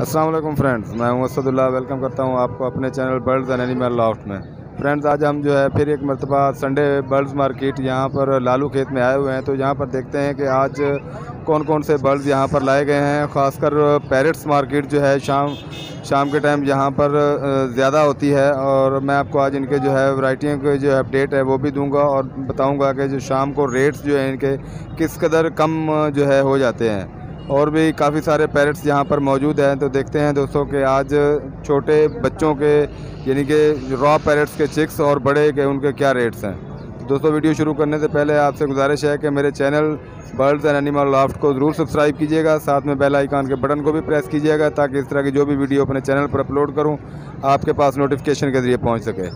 अस्सलाम वालेकुम फ्रेंड्स, मैं हूं असदुल्लाह। वेलकम करता हूं आपको अपने channel birds and animal loft में। फ्रेंड्स, आज हम जो है फिर एक मरतबा संडे बर्ड्स मार्केट यहां पर लालू खेत में आए हुए हैं। तो यहां पर देखते हैं कि आज कौन कौन से बर्ड्स यहां पर लाए गए हैं। ख़ासकर पैरट्स मार्केट जो है शाम के टाइम यहाँ पर ज़्यादा होती है, और मैं आपको आज इनके जो है वैरायटियों के जो अपडेट है वो भी दूंगा और बताऊंगा कि जो शाम को रेट्स जो है इनके किस कदर कम जो है हो जाते हैं। और भी काफ़ी सारे पैरट्स यहाँ पर मौजूद हैं। तो देखते हैं दोस्तों कि आज छोटे बच्चों के यानी कि रॉ पैरट्स के चिक्स और बड़े के उनके क्या रेट्स हैं। दोस्तों, वीडियो शुरू करने से पहले आपसे गुजारिश है कि मेरे channel birds and animal loft को ज़रूर सब्सक्राइब कीजिएगा, साथ में बेल आइकन के बटन को भी प्रेस कीजिएगा ताकि इस तरह की जो भी वीडियो अपने चैनल पर अपलोड करूं आपके पास नोटिफिकेशन के ज़रिए पहुंच सके।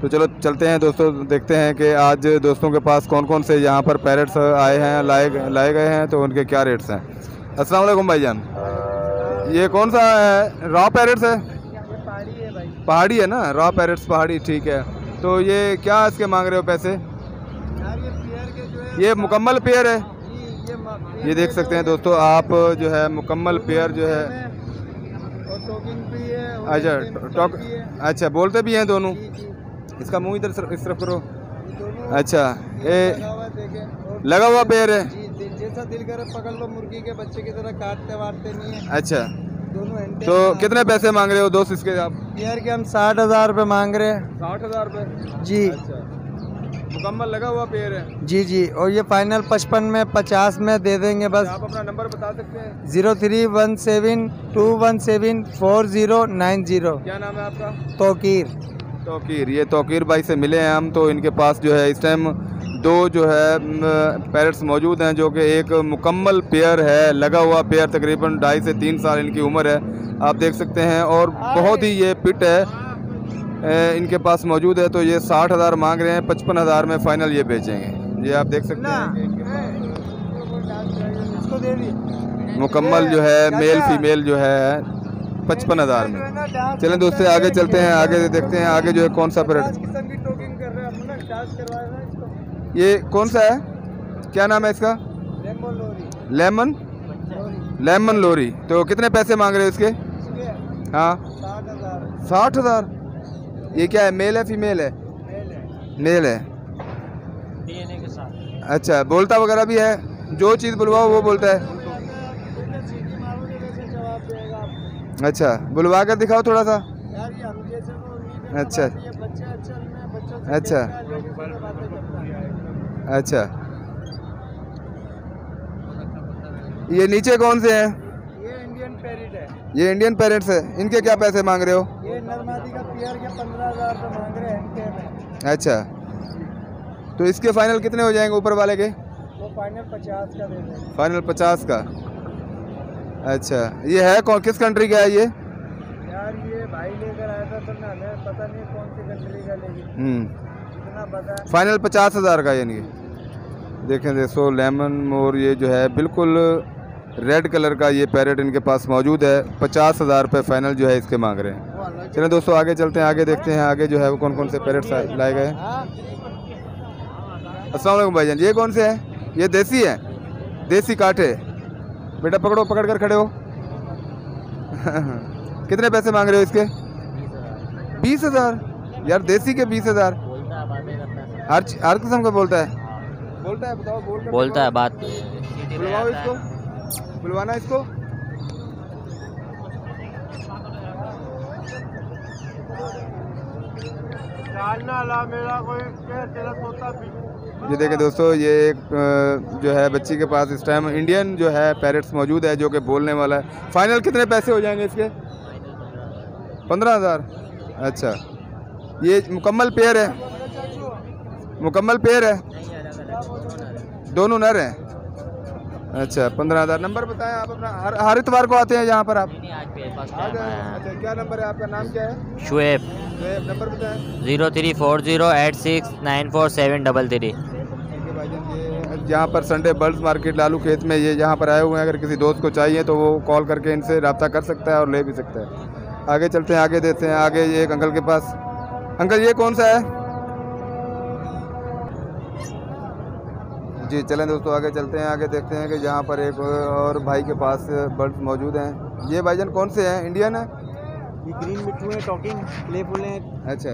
तो चलो चलते हैं दोस्तों, देखते हैं कि आज दोस्तों के पास कौन कौन से यहाँ पर पैरट्स आए हैं, लाए गए हैं, तो उनके क्या रेट्स हैं। अस्सलाम वालेकुम भाईजान, ये कौन सा है? रॉ पैरट्स है? पहाड़ी है भाई। पहाड़ी है ना, रॉ पैरट्स पहाड़ी, ठीक है। तो ये क्या इसके मांग रहे हो पैसे? यार ये पेयर के जो है ये मुकम्मल पेयर है? ये देख सकते हैं दोस्तों आप, जो है मुकम्मल पेयर जो है। और टॉकिंग भी है और अच्छा अच्छा, बोलते भी हैं दोनों। इसका मुंह इधर इस तरफ करो। अच्छा, ये लगा हुआ पेयर है? जैसा दिल करे पकड़ लो, मुर्गी के बच्चे की तरह काटते वाटते नहीं है। अच्छा, दोनों तो कितने पैसे मांग रहे हो दोस्त इसके आप? पेयर के हम 60,000 रुपये मांग रहे हैं। 60,000 रुपये जी। अच्छा, मुकम्मल लगा हुआ पेयर है? जी जी। और ये फाइनल 55 में 50 में दे देंगे बस। आप अपना नंबर बता सकते हैं? 031721749090। क्या नाम है आपका? तोकीर। ये तोकीर भाई से मिले हैं हम। तो इनके पास जो है इस टाइम दो जो है पैरट्स मौजूद हैं, जो कि एक मुकम्मल पेयर है, लगा हुआ पेयर, तकरीबन 2.5 से 3 साल इनकी उम्र है, आप देख सकते हैं। और बहुत ही ये फिट है, इनके पास मौजूद है। तो ये 60,000 मांग रहे हैं, 55,000 में फाइनल ये बेचेंगे। ये आप देख सकते हैं कि इनके पास मुकम्मल जो है मेल फीमेल जो है 55,000 में। चलें दोस्तों, आगे चलते हैं, आगे देखते हैं आगे जो है कौन सा पैरट। ये कौन सा है, क्या नाम है इसका? लेमन लोरी। तो कितने पैसे मांग रहे हो इसके? हाँ, 60,000। ये क्या है, मेल है फीमेल है? मेल है। डीएनए के साथ। अच्छा, बोलता वगैरह भी है? जो चीज़ बुलवाओ वो बोलता है? अच्छा, बुलवा कर दिखाओ थोड़ा सा। अच्छा अच्छा अच्छा। ये नीचे कौन से हैं? ये इंडियन पैरेट है। ये इंडियन पैरट्स है। इनके क्या पैसे मांग रहे हो? ये नरमादी का पेयर के 15,000 रुपये मांग रहे हैं एनके में। अच्छा, तो इसके फाइनल कितने हो जाएंगे ऊपर वाले के? वो फाइनल 50 का दे देंगे। फाइनल 50 का। अच्छा, ये है कौन, किस कंट्री का है ये? यार ये भाई लेकर आया था, तो हमें पता नहीं कौन सी कंट्री का, लेकिन इतना पता। फाइनल 50,000 का। यानी देखें दोस्तों, लेमन मोर ये जो है बिल्कुल रेड कलर का ये पैरेट इनके पास मौजूद है। 50,000 रुपये फाइनल जो है इसके मांग रहे हैं। चलें दोस्तों, आगे चलते हैं, आगे देखते हैं आगे जो है वो कौन कौन से पैरेट्स लाए गए हैं। अस्सलाम वालेकुम भाईजान, ये कौन से हैं? ये देसी है? देसी काठे। बेटा पकड़ो, पकड़ कर खड़े हो। कितने पैसे मांग रहे हो इसके? 20,000। यार देसी के 20,000? हर किस्म का बोलता है? बताओ, बोलता है बात। बुलवाओ इसको, बुलवाना इसको। ये देखें दोस्तों, ये एक जो है बच्ची के पास इस टाइम इंडियन जो है पैरट्स मौजूद है, जो कि बोलने वाला है। फाइनल कितने पैसे हो जाएंगे इसके? 15,000। अच्छा, ये मुकम्मल पेयर है? मुकम्मल पेयर है? दोनों नर हैं? अच्छा, 15,000। नंबर बताएं आप अपना। हर इतवार को आते हैं यहाँ पर आप? अच्छा, क्या नंबर है आपका? नाम क्या है? शुएब। नंबर बताएं। 034086947333। यहाँ पर संडे बर्ड्स मार्केट लालू खेत में ये यहाँ पर आए हुए हैं। अगर किसी दोस्त को चाहिए तो वो कॉल करके इनसे रब्ता कर सकता है और ले भी सकता है। आगे चलते हैं, आगे देखते हैं आगे ये एक अंकल के पास। अंकल, ये कौन सा है? जी चलें दोस्तों आगे चलते हैं, आगे देखते हैं कि यहाँ पर एक और भाई के पास बर्ड्स मौजूद हैं। ये भाईजान कौन से हैं, इंडियन है? ये ग्रीन मिट्टू है, टॉकिंग प्लेफुल है। अच्छा,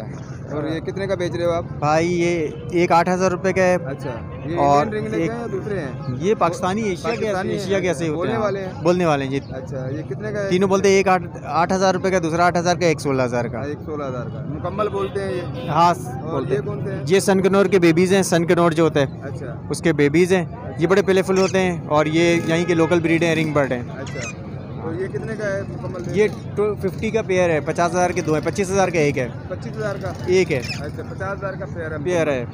और ये कितने का बेच रहे हो आप? भाई ये एक 8,000 रुपये का है। अच्छा, ये और इंडियन रिंगनेक एक हैं या दूसरे हैं? ये पाकिस्तानी एशिया के ऐसे होते बोलने हैं। वाले हैं? बोलने वाले हैं जी। अच्छा, ये कितने का है? तीनों बोलते हैं, एक 8,000 रुपये का, दूसरा 8,000 का, एक 16,000 का। एक 16,000 का मुकम्मल बोलते हैं ये। हाँ और बोलते ये हैं। कौन से हैं? ये सनकनौर के बेबीज़ हैं। सनकनौर जो होता है अच्छा उसके बेबीज़ हैं। ये बड़े प्लेफुल होते हैं और ये यहीं के लोकल ब्रीड हैं, रिंग बर्ड हैं। अच्छा, तो ये कितने का है मुकम्मल? ये 50 का पेयर है, 50,000 के दो हैं, 25,000 का एक है। 25,000 का एक है, अच्छा, 50,000 का पेयर है।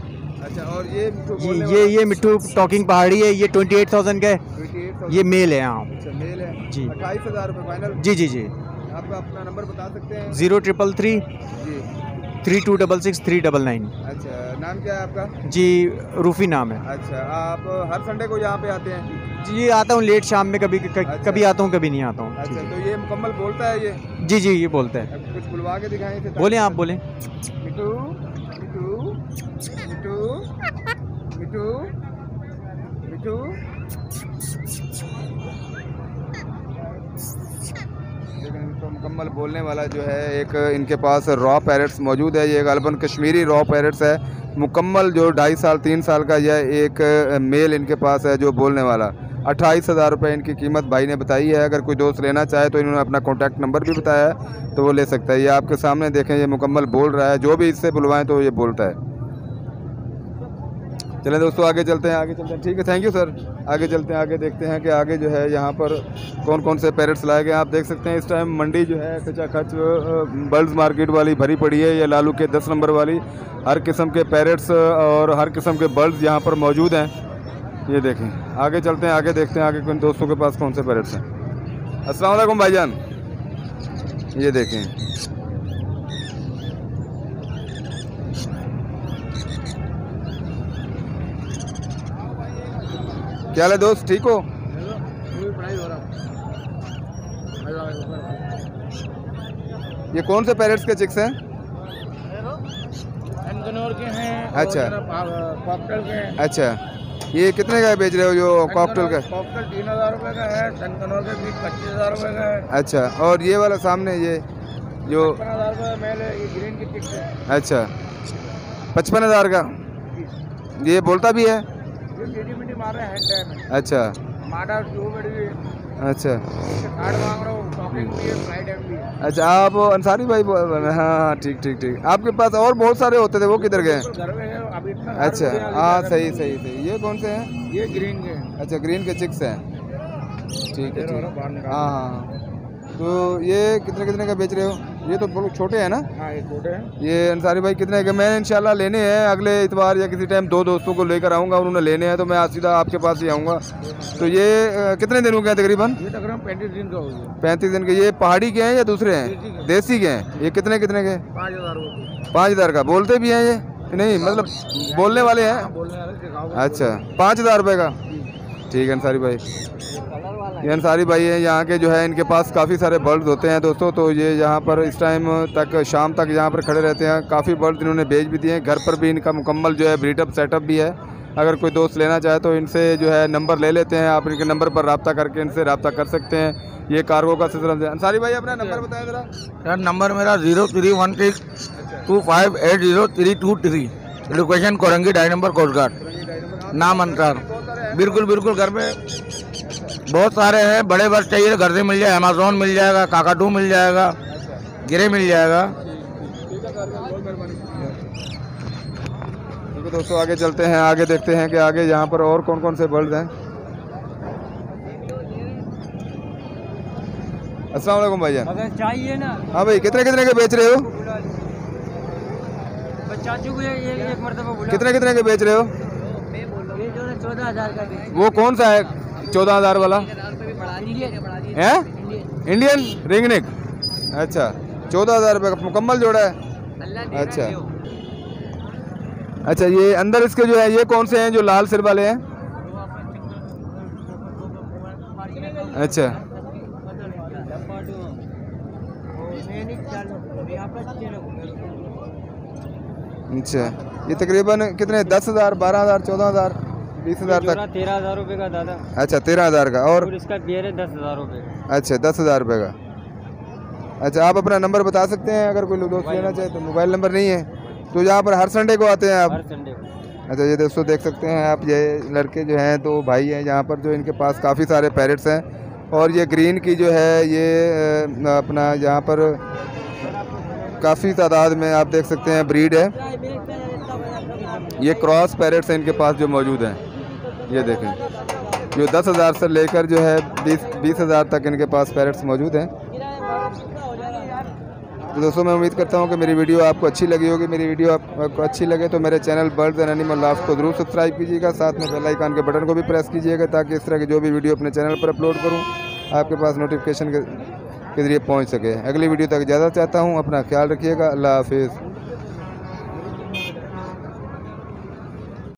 अच्छा, और ये ये मिट्टू टॉकिंग पहाड़ी है, ये 28,000 का है। 28,000 ये मेल है। हाँ अच्छा, मेल है जी। 28,000 रुपये फाइनल। जी जी जी। आप अपना नंबर बता सकते हैं? 0333 जी 3266 399। अच्छा, नाम क्या है आपका? जी रूफी नाम है। अच्छा, आप हर संडे को यहाँ पे आते हैं? जी आता हूँ लेट शाम में, कभी कभी आता हूँ, कभी नहीं आता हूँ। अच्छा, तो ये मुकम्मल बोलता है ये? जी जी ये बोलता है। अब कुछ बुलवा के दिखाएं इसे। बोले आप बोले। मिठू मिठू मिठू मिठू मिठू। तो मुकम्मल बोलने वाला जो है एक इनके पास रॉ पैरेट्स मौजूद है। ये गालिबन कश्मीरी रॉ पैरेट्स है। मुकम्मल जो 2.5 साल 3 साल का यह एक मेल इनके पास है जो बोलने वाला। 28,000 रुपये इनकी कीमत भाई ने बताई है। अगर कोई दोस्त लेना चाहे तो इन्होंने अपना कॉन्टैक्ट नंबर भी बताया है, तो वो ले सकता है। ये आपके सामने देखें, ये मुकम्मल बोल रहा है। जो भी इससे बुलवाएं तो ये बोलता है। चलें दोस्तों आगे चलते हैं, ठीक है, थैंक यू सर। आगे चलते हैं, आगे देखते हैं कि आगे जो है यहाँ पर कौन कौन से पैरेट्स लाए गए। आप देख सकते हैं इस टाइम मंडी जो है खचाखच बर्ड्स मार्केट वाली भरी पड़ी है। ये लालू के 10 नंबर वाली हर किस्म के पैरेट्स और हर किस्म के बर्ड्स यहाँ पर मौजूद हैं। ये देखें, आगे चलते हैं, आगे देखते हैं आगे कौन दोस्तों के पास कौन से पैरेट्स हैं। अस्सलाम वालेकुम भाईजान, ये देखें क्या हाल है दोस्त, ठीक हो? ये कौन से पैरेट्स के चिक्स हैं? के हैं। अच्छा कॉकटेल के हैं। अच्छा, ये कितने का बेच रहे हो जो कॉकटेल का? कॉकटेल 3,000 रुपये का है। सनकनौर के बीच 25,000 रुपये का है। अच्छा, और ये वाला सामने ये जो 55,000 रुपये मेल है, ये ग्रीन की चिक्स है। अच्छा 55,000 का, ये बोलता भी है? ये मीठी मार रहे हैं हैंड टाइम में। अच्छा माडा टू बेड भी है। अच्छा कार्ड मांग रहा हूँ, टॉकिंग भी है, फ्लाइट टाइम भी है। अच्छा, आप अंसारी भाई हाँ ठीक ठीक ठीक। आपके पास और बहुत सारे होते थे, वो किधर गए? घर में है अभी इतना। अच्छा हाँ सही सही सही। ये कौन से हैं? ये ग्रीन के हैं। अच्छा, ग्रीन के चिक्स हैं, ठीक है ठीक। हाँ हाँ, तो ये कितने कितने का बेच रहे हो? ये तो बहुत छोटे हैं ना? हाँ ये छोटे हैं। ये अंसारी भाई कितने के? मैं इंशाल्लाह लेने हैं अगले इतवार या किसी टाइम 2 दोस्तों को लेकर आऊँगा और उन्हें लेने हैं, तो मैं आज सीधा आपके पास ही आऊँगा। तो ये कितने दिन हो गए तकरीबन? ये तकरीबन 35 दिन का हो गया। 35 दिन के। ये पहाड़ी के हैं या दूसरे हैं? देसी के हैं। ये कितने कितने के? 5,000 रुपये। 5,000 का। बोलते भी हैं ये? नहीं मतलब बोलने वाले हैं? बोलने वाले सिखाओ। अच्छा 5,000 रुपये का, ठीक है अंसारी भाई। ये अंसारी भाई है, यहाँ के जो है इनके पास काफ़ी सारे बर्ड्स होते हैं दोस्तों। तो ये यहाँ पर इस टाइम तक शाम तक यहाँ पर खड़े रहते हैं। काफ़ी बर्ड्स इन्होंने बेच भी दिए हैं। घर पर भी इनका मुकम्मल जो है ब्रीडअप सेटअप भी है। अगर कोई दोस्त लेना चाहे तो इनसे जो है नंबर ले लेते हैं, आप इनके नंबर पर रब्ता करके इनसे रब्ता कर सकते हैं। ये कार्गो का सिलसिला है। अंसारी भाई अपना नंबर बताएं ज़रा। यार नंबर मेरा 0316 2580 लोकेशन कोरंगी डाई नंबर कोस्ट गार्ड, नाम अंसार। बिल्कुल बिल्कुल, घर में बहुत सारे हैं। बड़े बर्ड्स चाहिए घर से मिल जाए, अमेज़ॉन मिल जाएगा, काकाटू मिल जाएगा, गिरे मिल जाएगा। ठीक है दोस्तों, आगे चलते हैं, आगे देखते हैं कि आगे यहाँ पर और कौन कौन से बर्ड्स हैं। अस्सलाम वालेकुम भैया। अगर चाहिए ना। हाँ भाई, कितने कितने के बेच रहे हो? चाचू को एक मरतबा बोला। कितने कितने के बेच रहे हो? ये जो 14,000 का वो कौन सा है 14,000 वाला है? Indian ringneck. अच्छा 14,000 रुपये का मुकम्मल जोड़ा है। अच्छा अच्छा, ये अंदर इसके जो है ये कौन से हैं जो लाल सिर वाले हैं? अच्छा अच्छा, ये तकरीबन कितने? 10,000 12,000 14,000? 20,000 तक? 13,000 रुपये का दादा। अच्छा 13,000 का। और इसका पेयर है 10,000 रुपये का। अच्छा 10,000 रुपये का। अच्छा आप अपना नंबर बता सकते हैं अगर कोई दोस्त लेना चाहे तो? मोबाइल नंबर नहीं है तो यहाँ पर हर संडे को आते हैं आप? हर संडे को। अच्छा ये दोस्तों देख सकते हैं आप, ये लड़के जो हैं तो भाई हैं यहाँ पर, जो इनके पास काफ़ी सारे पैरेट्स हैं। और ये ग्रीन की जो है ये अपना यहाँ पर काफ़ी तादाद में आप देख सकते हैं ब्रीड है। ये क्रॉस पैरेट्स हैं इनके पास जो मौजूद हैं, ये देखें, जो 10,000 से लेकर जो है 20,000 तक इनके पास पैरेट्स मौजूद हैं। तो दोस्तों मैं उम्मीद करता हूँ कि मेरी वीडियो आपको अच्छी लगी होगी। मेरी वीडियो आपको अच्छी लगे तो मेरे channel birds and animal loves को ज़रूर सब्सक्राइब कीजिएगा, साथ में बेल आइकन के बटन को भी प्रेस कीजिएगा, ताकि इस तरह की जो भी वीडियो अपने चैनल पर अपलोड करूँ आपके पास नोटिफिकेशन के ज़रिए पहुँच सके। अगली वीडियो तक इजाज़त चाहता हूँ। अपना ख्याल रखिएगा। अल्लाह हाफिज़।